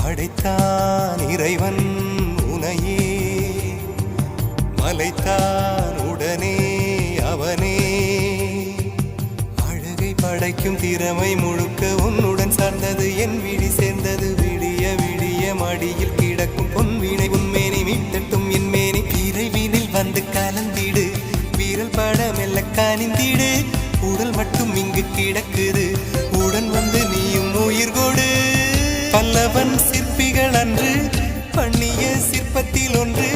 படைத்தான் இறைவன் உனையே, மலைத்தான் உடனே அவனே. அழகை படைக்கும் திறமை முழுக்க உன்னுடன் சார்ந்தது, என் விழி சேர்ந்தது. விடிய விடிய மடியில் கிடக்கும் பொன்வினை உன்மேனி மீட்டட்டும் என் மேனி. விரைவினில் வந்து கலந்திடு, வீரல் பட மெல்ல காணிந்திடு. உடல் மட்டும் இங்கு கிடக்குது, உடன் வந்து நீயும் உயிர் கொடு. பல்லவன் சிற்பிகள் அன்று பண்ணிய சிற்பத்தில் ஒன்று,